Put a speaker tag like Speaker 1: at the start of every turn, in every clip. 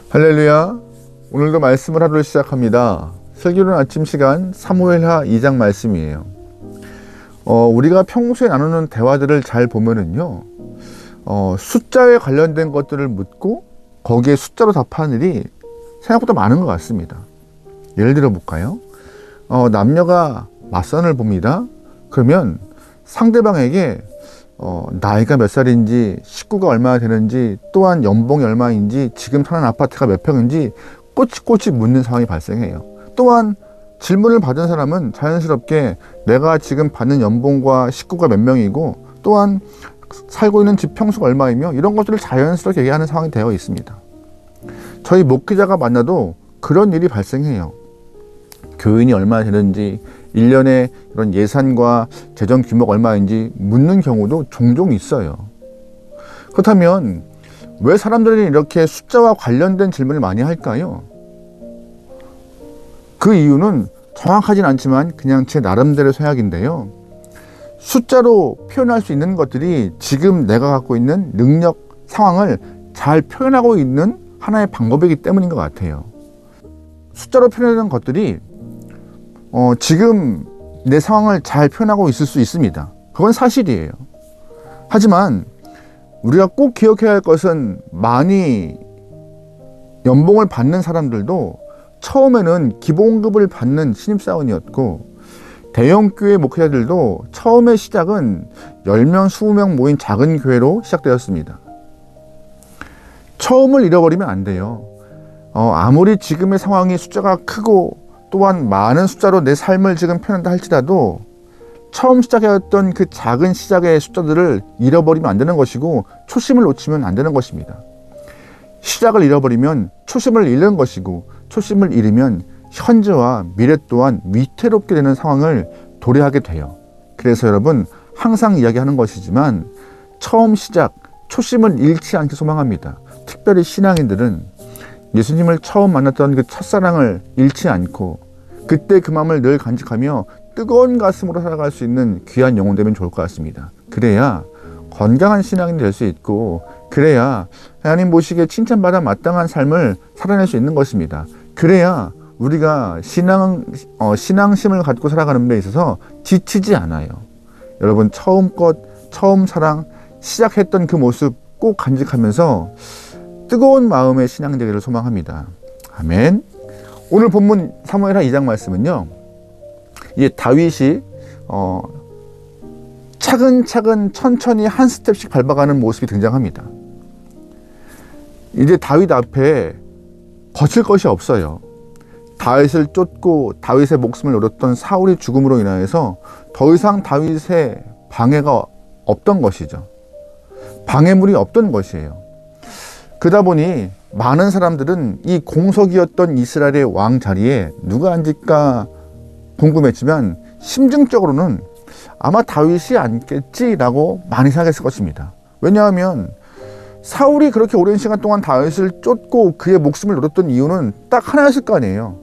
Speaker 1: 할렐루야. 오늘도 말씀을 하루를 시작합니다. 슬기로운 아침 시간 사무엘하 2장 말씀이에요. 우리가 평소에 나누는 대화들을 잘 보면은요, 숫자에 관련된 것들을 묻고 거기에 숫자로 답하는 일이 생각보다 많은 것 같습니다. 예를 들어 볼까요? 남녀가 맞선을 봅니다. 그러면 상대방에게 나이가 몇 살인지, 식구가 얼마나 되는지, 또한 연봉이 얼마인지, 지금 사는 아파트가 몇 평인지 꼬치꼬치 묻는 상황이 발생해요. 또한 질문을 받은 사람은 자연스럽게 내가 지금 받는 연봉과 식구가 몇 명이고, 또한 살고 있는 집 평수가 얼마이며, 이런 것들을 자연스럽게 얘기하는 상황이 되어 있습니다. 저희 목회자가 만나도 그런 일이 발생해요. 교인이 얼마나 되는지, 1년에 이런 예산과 재정 규모가 얼마인지 묻는 경우도 종종 있어요. 그렇다면 왜 사람들이 이렇게 숫자와 관련된 질문을 많이 할까요? 그 이유는 정확하진 않지만 그냥 제 나름대로 생각인데요. 숫자로 표현할 수 있는 것들이 지금 내가 갖고 있는 능력, 상황을 잘 표현하고 있는 하나의 방법이기 때문인 것 같아요. 숫자로 표현하는 것들이 지금 내 상황을 잘 표현하고 있을 수 있습니다. 그건 사실이에요. 하지만 우리가 꼭 기억해야 할 것은, 많이 연봉을 받는 사람들도 처음에는 기본급을 받는 신입사원이었고, 대형교회 목회자들도 처음의 시작은 10명, 20명 모인 작은 교회로 시작되었습니다. 처음을 잃어버리면 안 돼요. 아무리 지금의 상황이 숫자가 크고 또한 많은 숫자로 내 삶을 지금 표현한다 할지라도 처음 시작했던 그 작은 시작의 숫자들을 잃어버리면 안 되는 것이고, 초심을 놓치면 안 되는 것입니다. 시작을 잃어버리면 초심을 잃는 것이고, 초심을 잃으면 현재와 미래 또한 위태롭게 되는 상황을 도래하게 돼요. 그래서 여러분, 항상 이야기하는 것이지만 처음 시작, 초심을 잃지 않게 소망합니다. 특별히 신앙인들은 예수님을 처음 만났던 그 첫사랑을 잃지 않고 그때 그 마음을 늘 간직하며 뜨거운 가슴으로 살아갈 수 있는 귀한 영혼 되면 좋을 것 같습니다. 그래야 건강한 신앙인이 될 수 있고, 그래야 하나님 보시기에 칭찬받아 마땅한 삶을 살아낼 수 있는 것입니다. 그래야 우리가 신앙심을 갖고 살아가는 데 있어서 지치지 않아요. 여러분, 처음 사랑, 시작했던 그 모습 꼭 간직하면서 뜨거운 마음의 신앙 되기를 소망합니다. 아멘. 오늘 본문 사무엘하 2장 말씀은요, 이 다윗이 차근차근 천천히 한 스텝씩 밟아가는 모습이 등장합니다. 이제 다윗 앞에 거칠 것이 없어요. 다윗을 쫓고 다윗의 목숨을 노렸던 사울의 죽음으로 인하여서 더 이상 다윗의 방해가 없던 것이죠. 방해물이 없던 것이에요. 그러다 보니 많은 사람들은 이 공석이었던 이스라엘의 왕 자리에 누가 앉을까 궁금했지만, 심증적으로는 아마 다윗이 앉겠지라고 많이 생각했을 것입니다. 왜냐하면 사울이 그렇게 오랜 시간 동안 다윗을 쫓고 그의 목숨을 노렸던 이유는 딱 하나였을 거 아니에요.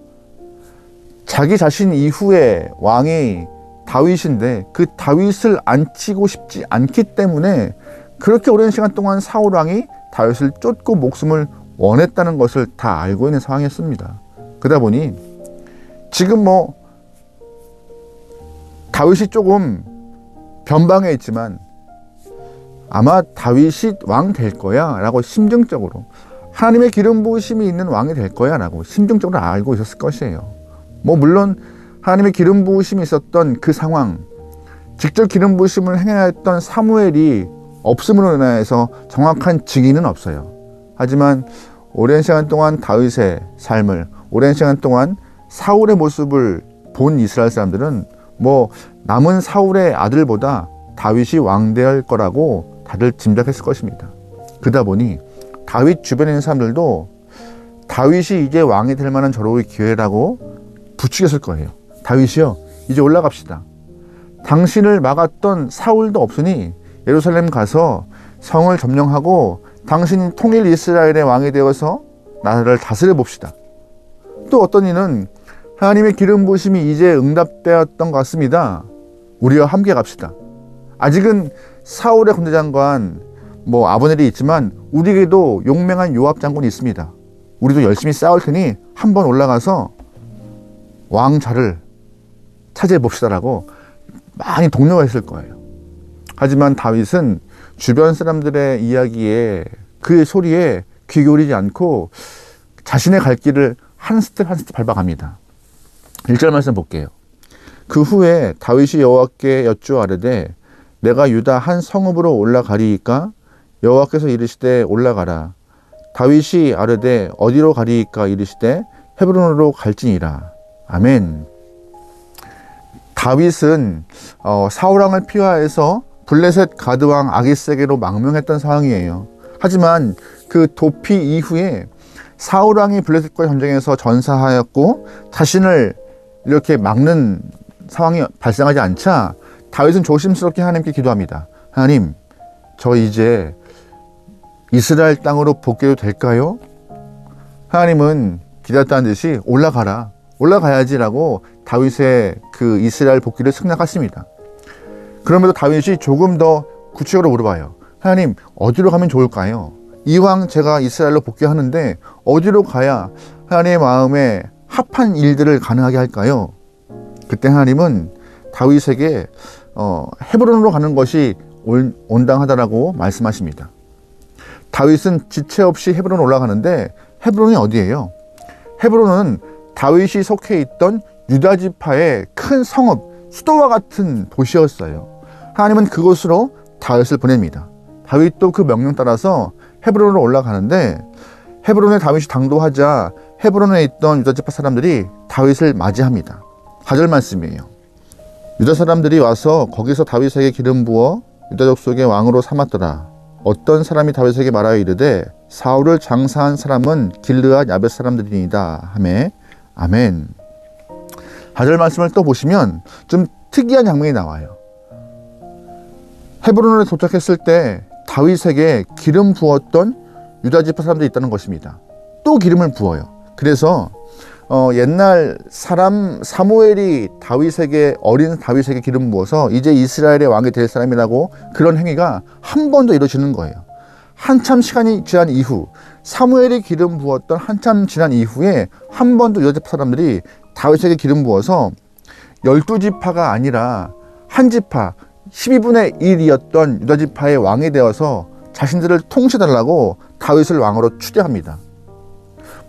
Speaker 1: 자기 자신 이후에 왕이 다윗인데 그 다윗을 앉히고 싶지 않기 때문에 그렇게 오랜 시간 동안 사울 왕이 다윗을 쫓고 목숨을 원했다는 것을 다 알고 있는 상황이었습니다. 그러다 보니 지금 다윗이 조금 변방에 있지만 아마 다윗이 왕 될 거야 라고 심증적으로, 하나님의 기름 부으심이 있는 왕이 될 거야 라고 심증적으로 알고 있었을 것이에요. 물론 하나님의 기름 부으심이 있었던 그 상황, 직접 기름 부으심을 행하였던 사무엘이 없음으로 인하여서 정확한 증인은 없어요. 하지만 오랜 시간 동안 다윗의 삶을, 오랜 시간 동안 사울의 모습을 본 이스라엘 사람들은 남은 사울의 아들보다 다윗이 왕될 거라고 다들 짐작했을 것입니다. 그러다 보니 다윗 주변에 있는 사람들도 다윗이 이제 왕이 될 만한 저로의 기회라고 부추겼을 거예요. 다윗이요, 이제 올라갑시다. 당신을 막았던 사울도 없으니 예루살렘 가서 성을 점령하고 당신이 통일 이스라엘의 왕이 되어서 나라를 다스려 봅시다. 또 어떤 이는 하나님의 기름 부으심이 이제 응답되었던 것 같습니다. 우리와 함께 갑시다. 아직은 사울의 군대 장관 아브넬이 있지만 우리에게도 용맹한 요압 장군이 있습니다. 우리도 열심히 싸울 테니 한번 올라가서 왕좌를 차지해 봅시다라고 많이 독려가 했을 거예요. 하지만 다윗은 주변 사람들의 이야기에 그 소리에 귀 기울이지 않고 자신의 갈 길을 한 스텝 한 스텝 밟아갑니다. 1절 말씀 볼게요. 그 후에 다윗이 여호와께 여쭈아르되 내가 유다 한 성읍으로 올라가리이까? 여호와께서 이르시되 올라가라. 다윗이 아르되 어디로 가리이까? 이르시되 헤브론으로 갈지니라. 아멘. 다윗은 사울왕을 피하여서 블레셋 가드왕 아기스에게로 망명했던 상황이에요. 하지만 그 도피 이후에 사울왕이 블레셋과의 전쟁에서 전사하였고 자신을 이렇게 막는 상황이 발생하지 않자 다윗은 조심스럽게 하나님께 기도합니다. 하나님, 저 이제 이스라엘 땅으로 복귀해도 될까요? 하나님은 기다렸다는 듯이 올라가라, 올라가야지라고 다윗의 그 이스라엘 복귀를 승낙하십니다. 그럼에도 다윗이 조금 더 구체적으로 물어봐요. 하나님, 어디로 가면 좋을까요? 이왕 제가 이스라엘로 복귀하는데 어디로 가야 하나님의 마음에 합한 일들을 가능하게 할까요? 그때 하나님은 다윗에게 헤브론으로 가는 것이 온당하다라고 말씀하십니다. 다윗은 지체 없이 헤브론으로 올라가는데 헤브론이 어디예요? 헤브론은 다윗이 속해 있던 유다 지파의 큰 성읍, 수도와 같은 도시였어요. 하나님은 그곳으로 다윗을 보냅니다. 다윗도 그 명령 따라서 헤브론으로 올라가는데 헤브론에 다윗이 당도하자 헤브론에 있던 유다 지파 사람들이 다윗을 맞이합니다. 4절 말씀이에요. 유다 사람들이 와서 거기서 다윗에게 기름 부어 유다 족속의 왕으로 삼았더라. 어떤 사람이 다윗에게 말하여 이르되 사울을 장사한 사람은 길르앗 야벳 사람들이니이다 하매 아멘. 4절 말씀을 또 보시면 좀 특이한 장면이 나와요. 헤브론에 도착했을 때 다윗에게 기름 부었던 유다 지파 사람들이 있다는 것입니다. 또 기름을 부어요. 그래서 옛날 사무엘이 어린 다윗에게 기름 부어서 이제 이스라엘의 왕이 될 사람이라고 그런 행위가 한 번 더 이루어지는 거예요. 한참 시간이 지난 이후, 사무엘이 기름 부었던 한참 지난 이후에 한 번 더 유다 지파 사람들이 다윗에게 기름 부어서 12지파가 아니라 한 지파 12분의 1이었던 유다 지파의 왕이 되어서 자신들을 통치해달라고 다윗을 왕으로 추대합니다.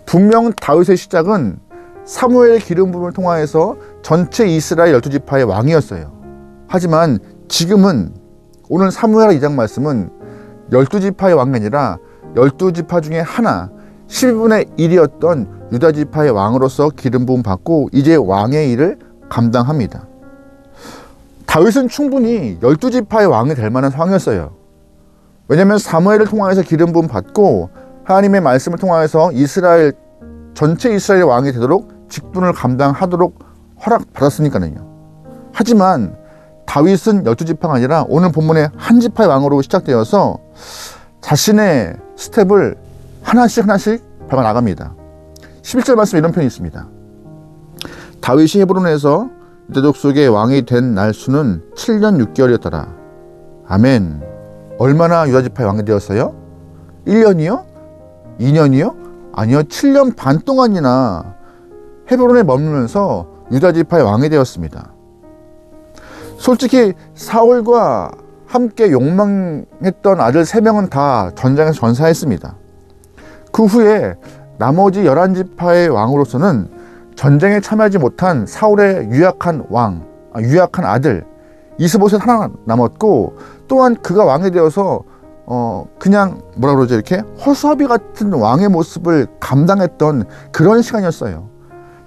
Speaker 1: 분명 다윗의 시작은 사무엘의 기름 부음을 통하여서 전체 이스라엘 12지파의 왕이었어요. 하지만 지금은 오늘 사무엘 2장 말씀은 12지파의 왕이 아니라 12지파 중에 하나 12분의 1이었던 유다 지파의 왕으로서 기름 부음 받고 이제 왕의 일을 감당합니다. 다윗은 충분히 12지파의 왕이 될 만한 상황이었어요. 왜냐하면 사무엘을 통하여서 기름 부음 받고 하나님의 말씀을 통하여서 전체 이스라엘의 왕이 되도록 직분을 감당하도록 허락받았으니까요. 하지만 다윗은 12지파가 아니라 오늘 본문의 한 지파의 왕으로 시작되어서 자신의 스텝을 하나씩 밟아 나갑니다. 11절 말씀에 이런 표현이 있습니다. 다윗이 헤브론에서 유다 족속의 왕이 된 날수는 7년 6개월이었더라. 아멘. 얼마나 유다 지파의 왕이 되었어요? 1년이요? 2년이요? 아니요, 7년 반 동안이나 헤브론에 머물면서 유다 지파의 왕이 되었습니다. 솔직히 사울과 함께 욕망했던 아들 3명은 다 전장에서 전사했습니다. 그 후에 나머지 11지파의 왕으로서는 전쟁에 참여하지 못한 사울의 유약한 아들 이스보셋 하나 남았고, 또한 그가 왕이 되어서 그냥 이렇게 허수아비 같은 왕의 모습을 감당했던 그런 시간이었어요.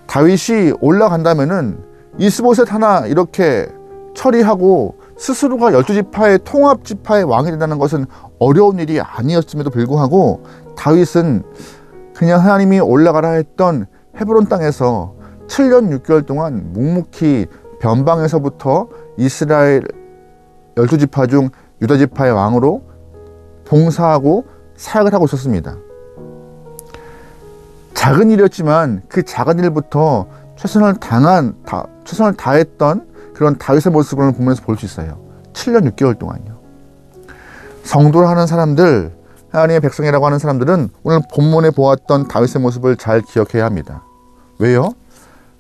Speaker 1: 다윗이 올라간다면은 이스보셋 하나 이렇게 처리하고 스스로가 12지파의 통합지파의 왕이 된다는 것은 어려운 일이 아니었음에도 불구하고 다윗은 그냥 하나님이 올라가라 했던 헤브론 땅에서 7년 6개월 동안 묵묵히 변방에서부터 이스라엘 12지파 중 유다지파의 왕으로 봉사하고 사역을 하고 있었습니다. 작은 일이었지만 그 작은 일부터 최선을 다했던 그런 다윗의 모습을 보면서 볼 수 있어요. 7년 6개월 동안요. 성도를 하는 사람들, 하나님의 백성이라고 하는 사람들은 오늘 본문에 보았던 다윗의 모습을 잘 기억해야 합니다. 왜요?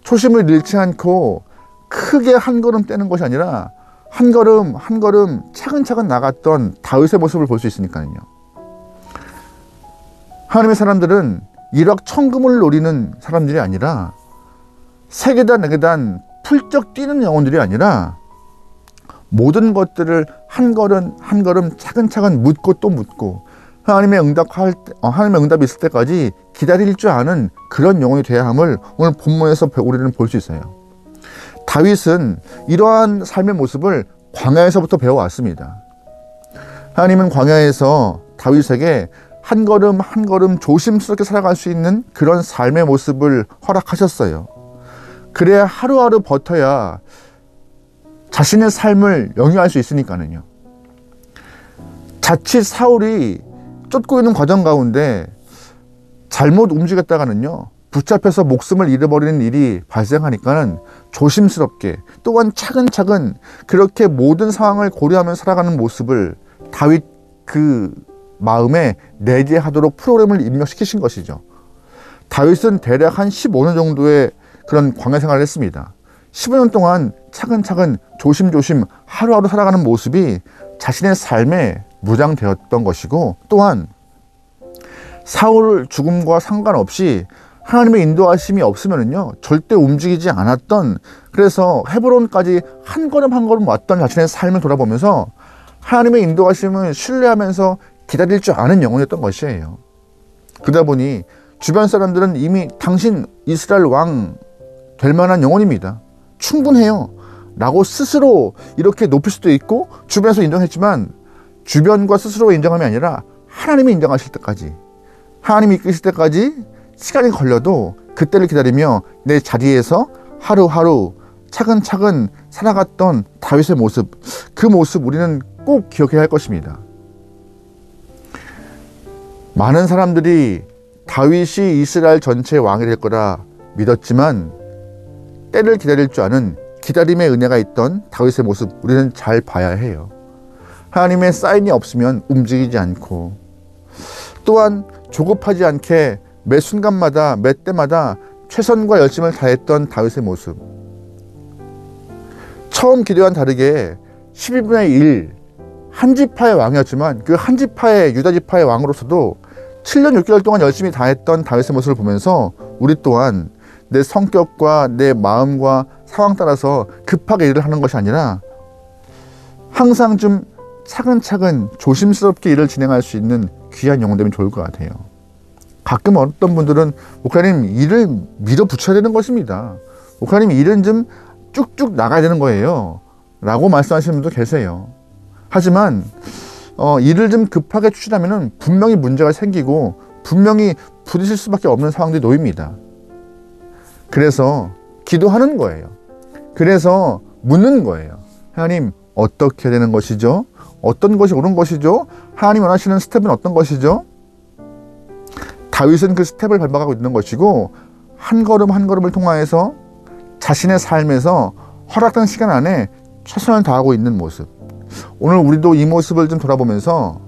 Speaker 1: 초심을 잃지 않고 크게 한 걸음 떼는 것이 아니라 한 걸음 한 걸음 차근차근 나갔던 다윗의 모습을 볼 수 있으니까요. 하나님의 사람들은 일확천금을 노리는 사람들이 아니라 세 계단, 네 계단 풀쩍 뛰는 영혼들이 아니라 모든 것들을 한 걸음 한 걸음 차근차근 묻고 또 묻고 하나님의 응답이 있을 때까지 기다릴 줄 아는 그런 영혼이 되어야 함을 오늘 본문에서 우리는 볼 수 있어요. 다윗은 이러한 삶의 모습을 광야에서부터 배워왔습니다. 하나님은 광야에서 다윗에게 한 걸음 한 걸음 조심스럽게 살아갈 수 있는 그런 삶의 모습을 허락하셨어요. 그래야 하루하루 버텨야 자신의 삶을 영위할 수 있으니까는요. 자칫 사울이 쫓고 있는 과정 가운데 잘못 움직였다가는요, 붙잡혀서 목숨을 잃어버리는 일이 발생하니까는 조심스럽게 또한 차근차근 그렇게 모든 상황을 고려하면서 살아가는 모습을 다윗 그 마음에 내재하도록 프로그램을 입력시키신 것이죠. 다윗은 대략 한 15년 정도의 그런 광야 생활을 했습니다. 15년 동안 차근차근 조심조심 하루하루 살아가는 모습이 자신의 삶에 무장되었던 것이고, 또한 사울 죽음과 상관없이 하나님의 인도하심이 없으면요 절대 움직이지 않았던, 그래서 헤브론까지 한 걸음 한 걸음 왔던 자신의 삶을 돌아보면서 하나님의 인도하심을 신뢰하면서 기다릴 줄 아는 영혼이었던 것이에요. 그러다 보니 주변 사람들은 이미 당신 이스라엘 왕 될 만한 영혼입니다, 충분해요 라고 스스로 이렇게 높일 수도 있고 주변에서 인정했지만, 주변과 스스로 인정함이 아니라 하나님이 인정하실 때까지, 하나님이 이끄실 때까지 시간이 걸려도 그때를 기다리며 내 자리에서 하루하루 차근차근 살아갔던 다윗의 모습, 그 모습 우리는 꼭 기억해야 할 것입니다. 많은 사람들이 다윗이 이스라엘 전체의 왕이 될 거라 믿었지만 때를 기다릴 줄 아는 기다림의 은혜가 있던 다윗의 모습 우리는 잘 봐야 해요. 하나님의 사인이 없으면 움직이지 않고, 또한 조급하지 않게 매 순간마다 매 때마다 최선과 열심을 다했던 다윗의 모습, 처음 기도와는 다르게 12분의 1 한 지파의 왕이었지만 그 한 지파의 유다 지파의 왕으로서도 7년 6개월 동안 열심히 다했던 다윗의 모습을 보면서 우리 또한 내 성격과 내 마음과 상황 따라서 급하게 일을 하는 것이 아니라 항상 좀 차근차근 조심스럽게 일을 진행할 수 있는 귀한 영혼 되면 좋을 것 같아요. 가끔 어떤 분들은 목사님 일을 밀어붙여야 되는 것입니다, 목사님 일은 좀 쭉쭉 나가야 되는 거예요 라고 말씀하시는 분도 계세요. 하지만 일을 좀 급하게 추진하면 분명히 문제가 생기고 분명히 부딪힐 수밖에 없는 상황들이 놓입니다. 그래서 기도하는 거예요. 그래서 묻는 거예요. 하나님 어떻게 되는 것이죠? 어떤 것이 옳은 것이죠? 하나님 원하시는 스텝은 어떤 것이죠? 다윗은 그 스텝을 밟아가고 있는 것이고, 한 걸음 한 걸음을 통하여서 자신의 삶에서 허락된 시간 안에 최선을 다하고 있는 모습, 오늘 우리도 이 모습을 좀 돌아보면서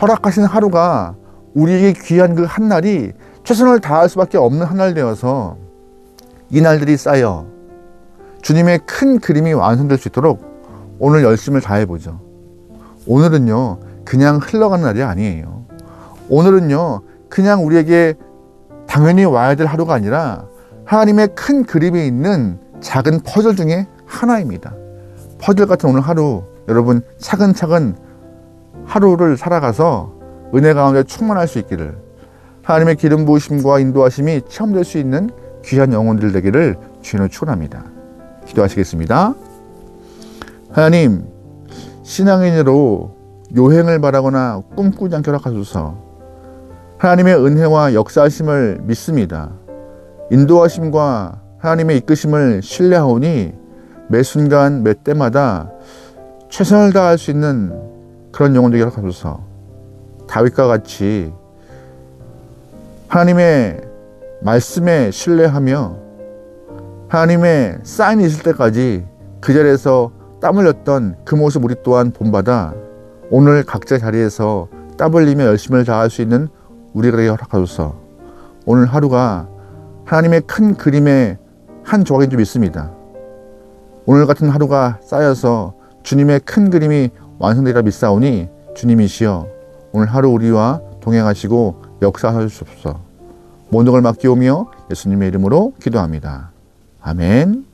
Speaker 1: 허락하신 하루가 우리에게 귀한 그 한 날이 최선을 다할 수밖에 없는 한 날 되어서 이 날들이 쌓여 주님의 큰 그림이 완성될 수 있도록 오늘 열심을 다해보죠. 오늘은요 그냥 흘러가는 날이 아니에요. 오늘은요 그냥 우리에게 당연히 와야 될 하루가 아니라 하나님의 큰 그림이 있는 작은 퍼즐 중에 하나입니다. 퍼즐 같은 오늘 하루, 여러분 차근차근 하루를 살아가서 은혜 가운데 충만할 수 있기를, 하나님의 기름 부으심과 인도하심이 체험될 수 있는 귀한 영혼들 되기를 주님으로 축원합니다. 기도하시겠습니다. 하나님, 신앙인으로 요행을 바라거나 꿈꾸지 않게 허락하소서. 하나님의 은혜와 역사하심을 믿습니다. 인도하심과 하나님의 이끄심을 신뢰하오니 매 순간 매 때마다 최선을 다할 수 있는 그런 영혼 되게 허락하소서. 다윗과 같이 하나님의 말씀에 신뢰하며 하나님의 사인이 있을 때까지 그 자리에서 땀 흘렸던 그 모습 우리 또한 본받아 오늘 각자 자리에서 땀 흘리며 열심을 다할 수 있는 우리에게 허락하소서. 오늘 하루가 하나님의 큰 그림의 한 조각인 줄 믿습니다. 오늘 같은 하루가 쌓여서 주님의 큰 그림이 완성되리라 믿사오니 주님이시여 오늘 하루 우리와 동행하시고 역사하여 주옵소서. 모든 걸 맡기오며 예수님의 이름으로 기도합니다. 아멘.